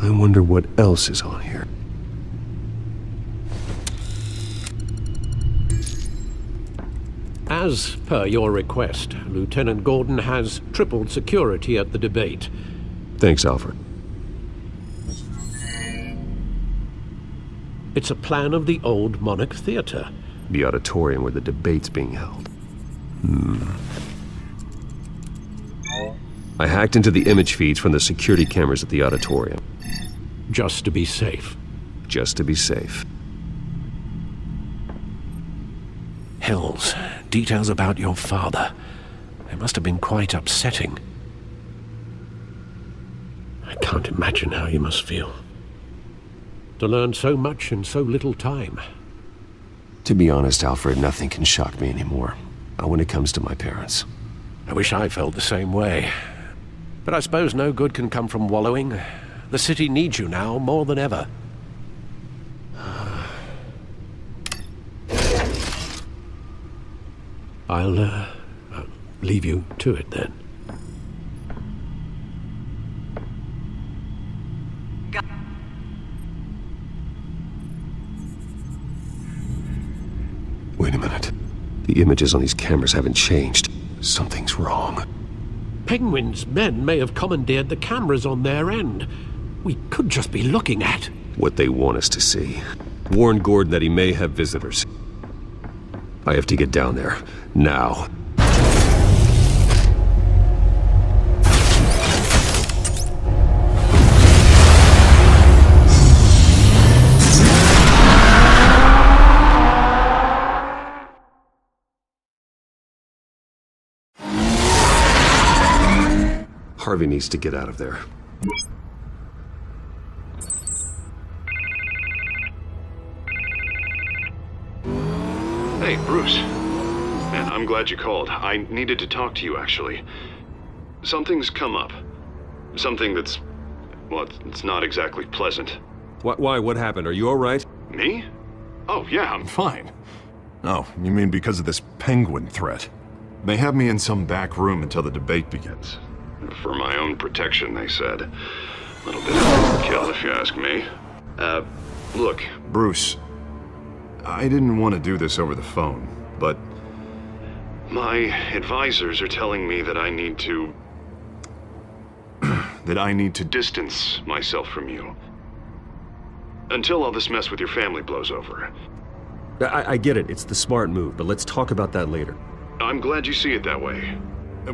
G: I wonder what else is on here.
H: As per your request, Lieutenant Gordon has tripled security at the debate.
G: Thanks, Alfred.
H: It's a plan of the old Monarch Theater.
G: The auditorium where the debate's being held. I hacked into the image feeds from the security cameras at the auditorium.
H: Just to be safe.
G: Just to be safe.
H: Hills, details about your father. They must have been quite upsetting. I can't imagine how you must feel. To learn so much in so little time.
G: To be honest, Alfred, nothing can shock me anymore. Not when it comes to my parents.
H: I wish I felt the same way. But I suppose no good can come from wallowing. The city needs you now more than ever. I'll leave you to it then.
G: Wait a minute. The images on these cameras haven't changed. Something's wrong.
H: Penguin's men may have commandeered the cameras on their end. We could just be looking at
G: what they want us to see. Warn Gordon that he may have visitors. I have to get down there. Now. Harvey needs to get out of there.
B: Hey, Bruce. Man, I'm glad you called. I needed to talk to you, actually. Something's come up. Something that's... well, it's not exactly pleasant.
G: Why? What happened? Are you all right?
B: Me? Oh, yeah, I'm fine.
P: Oh, you mean because of this Penguin threat?
B: They have me in some back room until the debate begins. For my own protection, they said. A little bit of overkill, if you ask me. Look,
P: Bruce, I didn't want to do this over the phone, but...
B: my advisors are telling me that I need to... that I need to distance myself from you. Until all this mess with your family blows over.
G: I get it. It's the smart move, but let's talk about that later.
B: I'm glad you see it that way.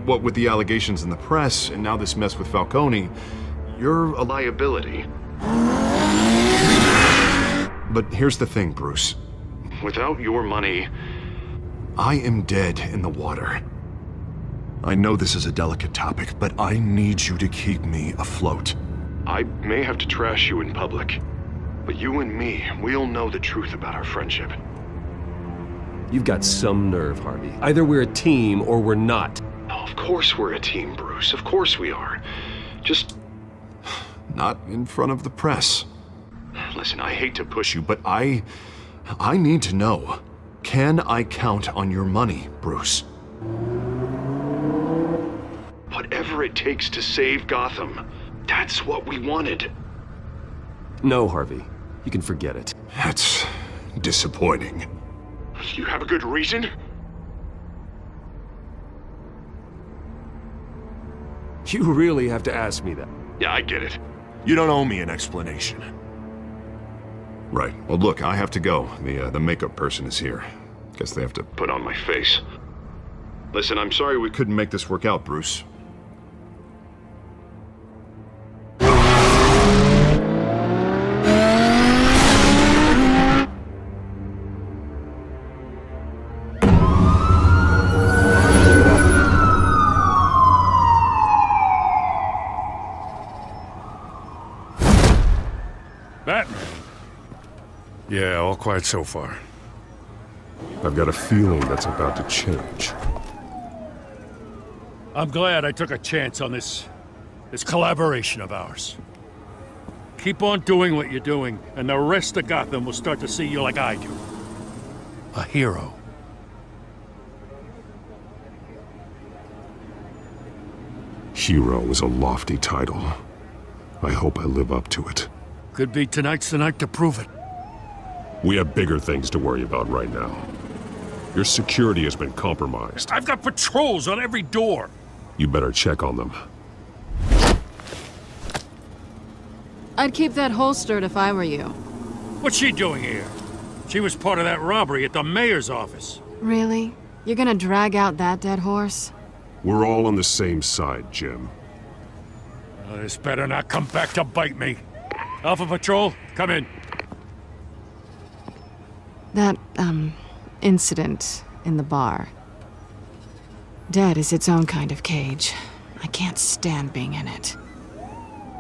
P: What with the allegations in the press, and now this mess with Falcone, you're a
B: liability.
P: But here's the thing, Bruce.
B: Without your money...
P: I am dead in the water. I know this is a delicate topic, but I need you to keep me afloat.
B: I may have to trash you in public, but you and me, we'll know the truth about our friendship.
G: You've got some nerve, Harvey. Either we're a team or we're not.
B: Oh, of course we're a team, Bruce. Of course we are. Just...
P: not in front of the press.
B: Listen, I hate to push you,
P: but I need to know. Can I count on your money, Bruce?
B: Whatever it takes to save Gotham. That's what we wanted.
G: No, Harvey. You can forget it.
P: That's disappointing.
B: You have a good reason?
G: You really have to ask me that.
B: Yeah, I get it. You don't owe me an explanation. Right. Well, look, I have to go. The makeup person is here. Guess they have to put on my face. Listen, I'm sorry we couldn't make this work out, Bruce.
D: Batman. Yeah, all quiet so far.
G: I've got a feeling that's about to change.
D: I'm glad I took a chance on this collaboration of ours. Keep on doing what you're doing, and the rest of Gotham will start to see you like I do. A hero.
G: Hero is a lofty title. I hope I live up to it.
D: Could be tonight's the night to prove it.
G: We have bigger things to worry about right now. Your security has been compromised.
D: I've got patrols on every door.
G: You better check on them.
Q: I'd keep that holstered if I were you.
D: What's she doing here? She was part of that robbery at the mayor's office.
Q: Really? You're gonna drag out that dead horse?
G: We're all on the same side, Jim.
D: This better not come back to bite me. Alpha Patrol, come in.
Q: That, incident in the bar. Dead is its own kind of cage. I can't stand being in it.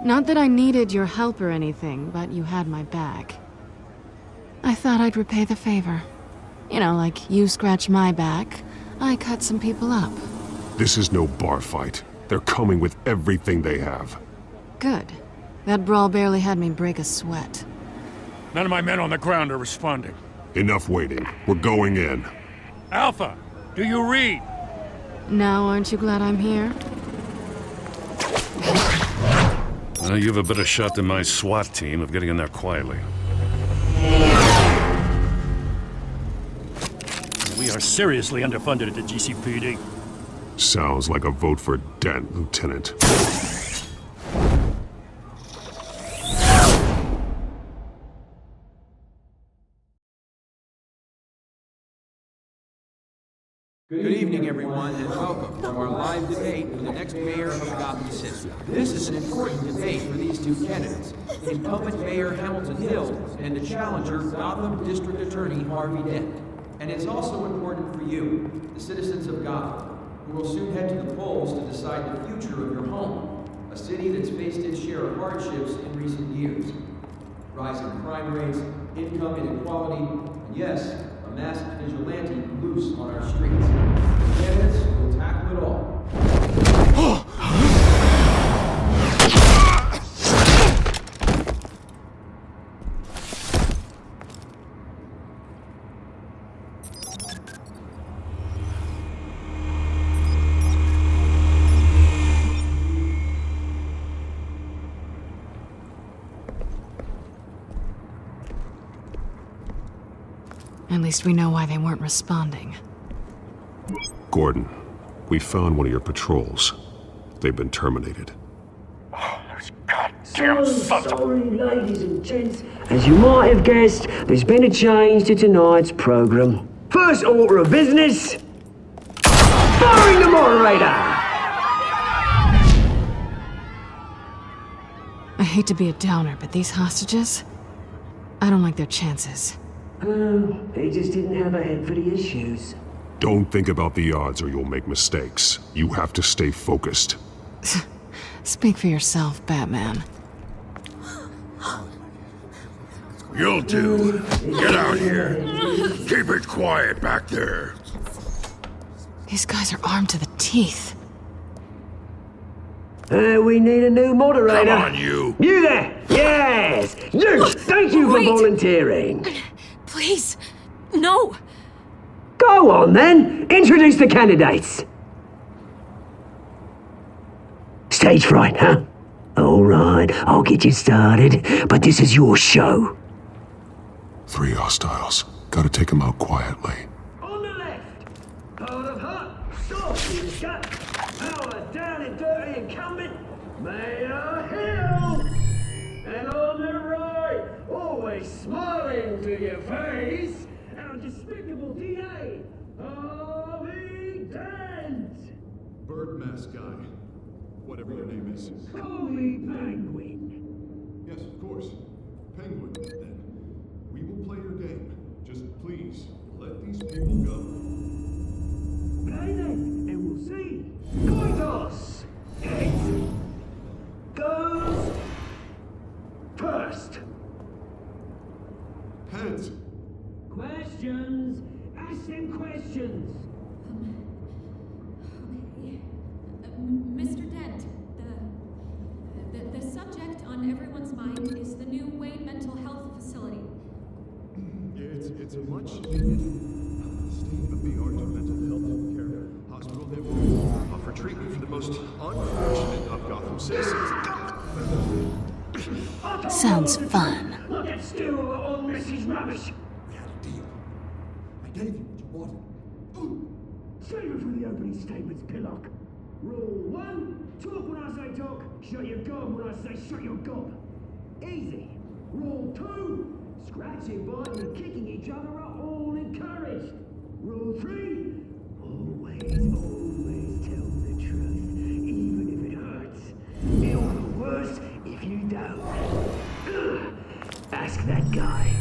Q: Not that I needed your help or anything, but you had my back. I thought I'd repay the favor. You know, like you scratch my back, I cut some people up.
G: This is no bar fight. They're coming with everything they have.
Q: Good. That brawl barely had me break a sweat.
D: None of my men on the ground are responding.
G: Enough waiting. We're going in.
D: Alpha, do you read?
Q: Now aren't you glad I'm here?
D: You have a better shot than my SWAT team of getting in there quietly. We are seriously underfunded at the GCPD.
G: Sounds like a vote for Dent, Lieutenant.
T: Good evening, everyone, and welcome to our live debate for the next mayor of Gotham City. This is an important debate for these two candidates, incumbent Mayor Hamilton Hill and the challenger, Gotham District Attorney Harvey Dent. And it's also important for you, the citizens of Gotham, who will soon head to the polls to decide the future of your home, a city that's faced its share of hardships in recent years. Rising crime rates, income inequality, and yes, a masked vigilante loose on our streets. The candidates will tackle it all.
Q: At least we know why they weren't responding.
G: Gordon, we found one of your patrols. They've been terminated.
U: Damn sorry, ladies and gents. As you might have guessed, there's been a change to tonight's program. First order of business, firing the moderator!
Q: I hate to be a downer, but these hostages, I don't like their chances.
U: They just didn't have a head for the issues.
G: Don't think about the odds or you'll make mistakes. You have to stay focused.
Q: Speak for yourself, Batman.
L: You'll do. Get out here. Keep it quiet back there.
Q: These guys are armed to the teeth.
U: We need a new moderator.
L: Come on, you.
U: You there! Yes! You! Thank you for volunteering.
C: Please, no!
U: Go on then! Introduce the candidates! Stage fright, huh? Alright, I'll get you started, but this is your show.
G: 3 hostiles. Gotta take them out quietly.
U: On the left, part of hut, sauce in the gut, power a down and dirty incumbent, Mayor Hill! And on the right, always smiling to your face, our despicable DA, Harvey Dent!
B: Bird mask guy. Whatever your name is.
U: Call me Penguin.
B: Yes, of course. Penguin, then. We will play your game. Just please, let these people go.
U: Okay then, and we'll see. Coin toss! Heads goes first.
B: Heads.
U: Questions. Ask them questions.
C: Mr. Dent, the subject on everyone's mind is the new Wayne Mental Health Facility.
B: It's a much needed state-of-the-art mental health care hospital that will offer treatment for the most unfortunate of Gotham citizens.
Q: Sounds fun.
U: Look at still all Mrs. Rubbish.
R: We had a deal. I gave you what you wanted.
U: Save it for the opening statements, Pillock. Rule 1, talk when I say talk, shut your gob when I say shut your gob. Easy. Rule 2, scratching, biting, and kicking each other are all encouraged. Rule 3, always tell the truth, even if it hurts. It'll be worse if you don't. Ask that guy.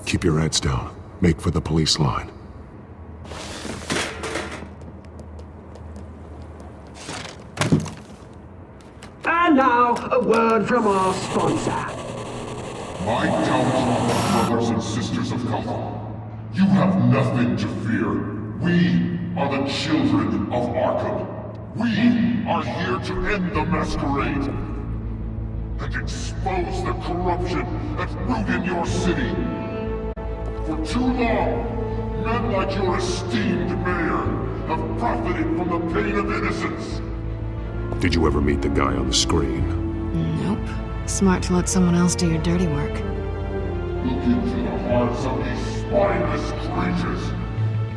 B: Keep your heads down. Make for the police line.
U: And now, a word from our sponsor.
L: My townsfolk, brothers and sisters of Gotham, you have nothing to fear. We are the children of Arkham. We are here to end the masquerade and expose the corruption at root in your city. For too long, men like your esteemed mayor have profited from the pain of innocence.
B: Did you ever meet the guy on the screen?
Q: Nope. Smart to let someone else do your dirty work.
L: Look into the hearts of these spineless creatures,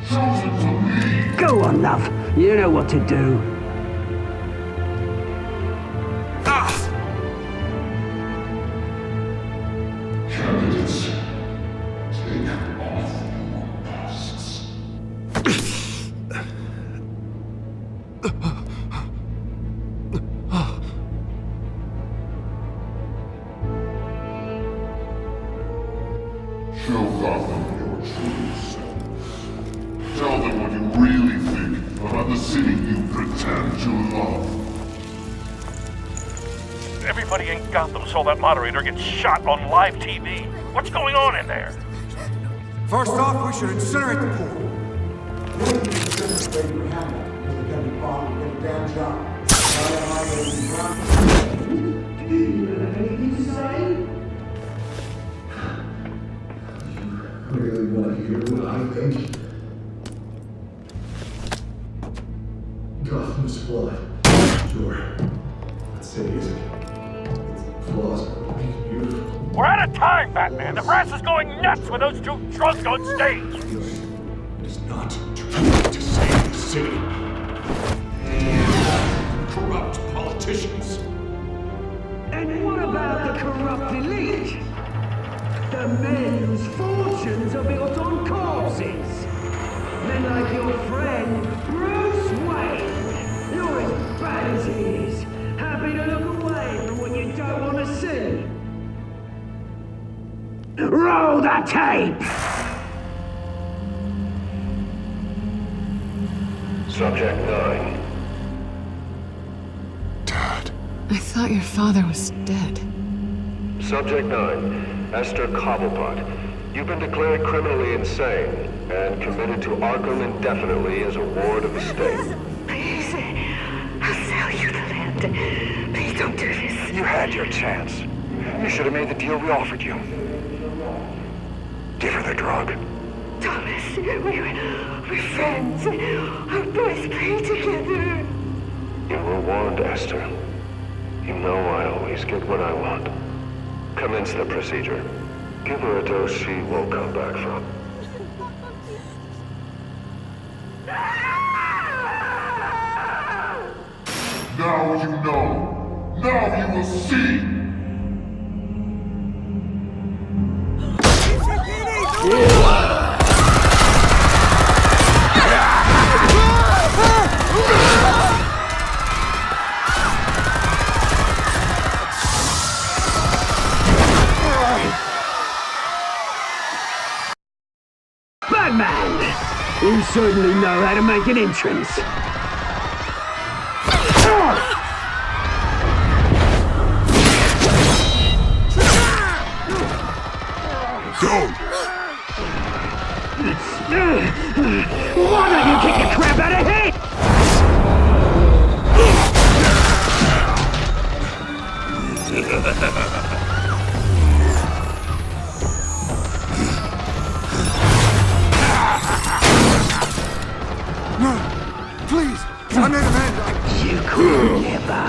L: chosen to lead.
U: Go on, love. You know what to do.
L: Candidates, take off your masks. Show Gotham your true self. Tell them what you really think about the city you pretend to love.
E: Everybody in Gotham saw that moderator get shot on live TV. What's going on in there?
R: First off, we should incinerate the pool.
V: Really want to hear what I think? Gotham's flawed. Sure. That city isn't. Its flaws make it beautiful.
E: We're out of time, Batman. The press is going nuts with those two drunks on stage.
V: It is not trying to save the city. Corrupt politicians.
U: And what about the corrupt elite? The men whose fortunes are built on corpses. Men like your friend, Bruce Wayne. You're as bad as he is. Happy to look away from what you don't want to see. Roll the tape!
L: Subject 9.
Q: I thought your father was dead.
K: Subject 9, Esther Cobblepot. You've been declared criminally insane and committed to Arkham indefinitely as a ward of the state.
M: Please, I'll sell you the land. Please don't do this.
W: You had your chance. You should have made the deal we offered you. Give her the drug.
M: Thomas, we're friends. Our boys play together.
K: You were warned, Esther. You know I always get what I want. Commence the procedure. Give her a dose she won't come back from.
L: Now you know. Now you will see.
U: Batman! You certainly know how to make an entrance. Why don't you kick the crap out of him?
R: No, please, I made amends.
U: You could never.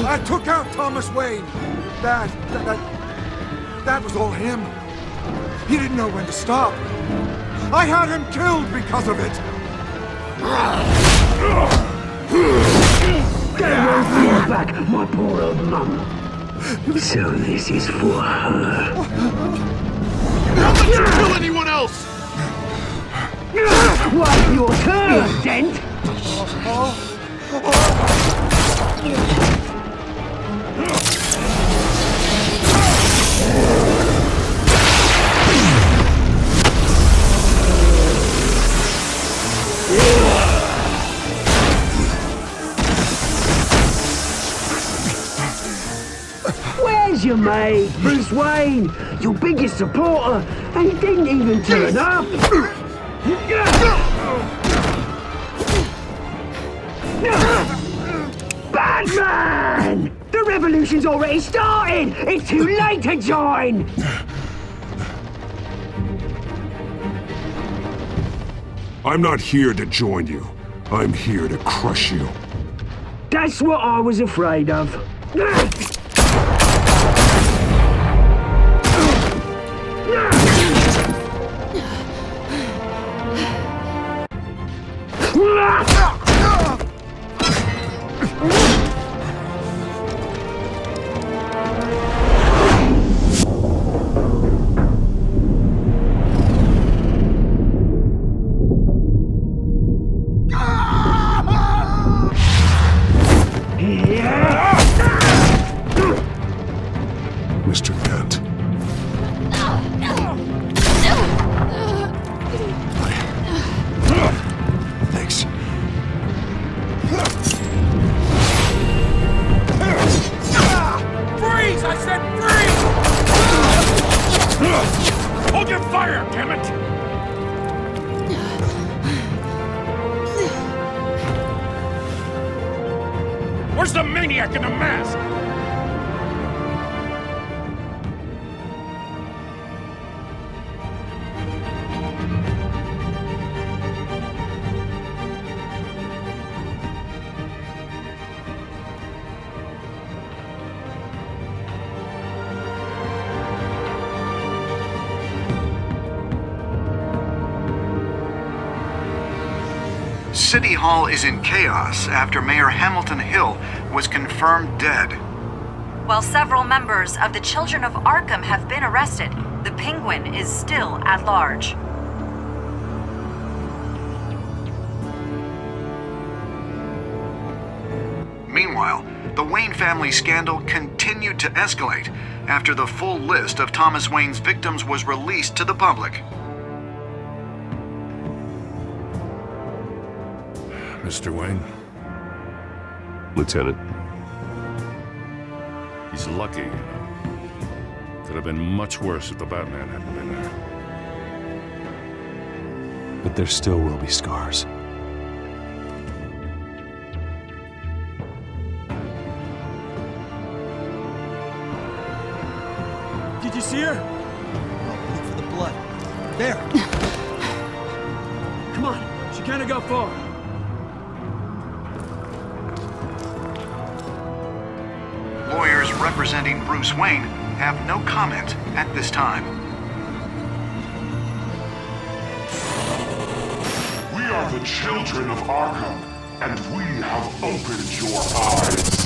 R: I took out Thomas Wayne. That was all him. He didn't know when to stop. I had him killed because of it.
U: They won't bring back my poor old mum. So this is for her.
L: Don't let you kill anyone else!
U: Wait your turn, Dent! Where's your mate, Bruce Wayne? Your biggest supporter, and he didn't even turn up. Batman! The revolution's already started! It's too late to join!
P: I'm not here to join you. I'm here to crush you.
U: That's what I was afraid of.
P: Mr. Kent. Thanks.
E: Freeze! I said freeze! Hold your fire, damn it! Where's the maniac in the mask?
X: City Hall is in chaos after Mayor Hamilton Hill was confirmed dead.
Y: While several members of the Children of Arkham have been arrested, the Penguin is still at large.
X: Meanwhile, The Wayne family scandal continued to escalate after the full list of Thomas Wayne's victims was released to the public.
D: Mr. Wayne?
G: Lieutenant.
D: He's lucky. Could have been much worse if the Batman hadn't been there.
G: But there still will be scars.
U: Did you see her?
A: Oh, look for the blood. There.
U: Come on, she can't have got far.
X: Lawyers representing Bruce Wayne have no comment at this time.
I: We are the children of Arkham, and we have opened your eyes.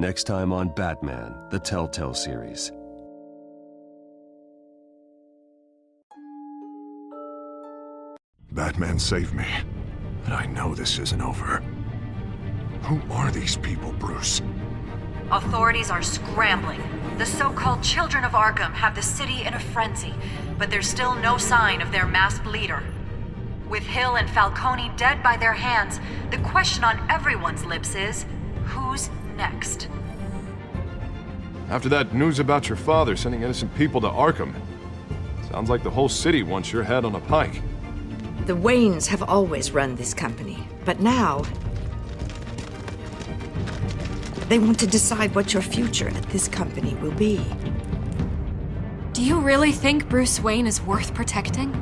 G: Next time on Batman, the Telltale series.
B: Batman saved me, but I know this isn't over. Who are these people, Bruce?
Y: Authorities are scrambling. The so-called Children of Arkham have the city in a frenzy, but there's still no sign of their masked leader. With Hill and Falcone dead by their hands, the question on everyone's lips is, who's next?
P: After that news about your father sending innocent people to Arkham, sounds like the whole city wants your head on a pike.
J: The Waynes have always run this company, but now they want to decide what your future at this company will be.
C: Do you really think Bruce Wayne is worth protecting?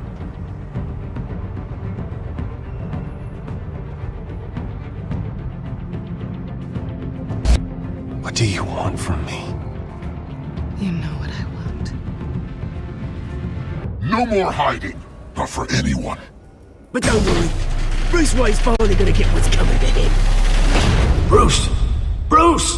B: What do you want from me?
Q: You know what I want.
I: No more hiding, not for anyone.
U: But don't worry, Bruce Wayne's finally gonna get what's coming to him. Bruce! Bruce!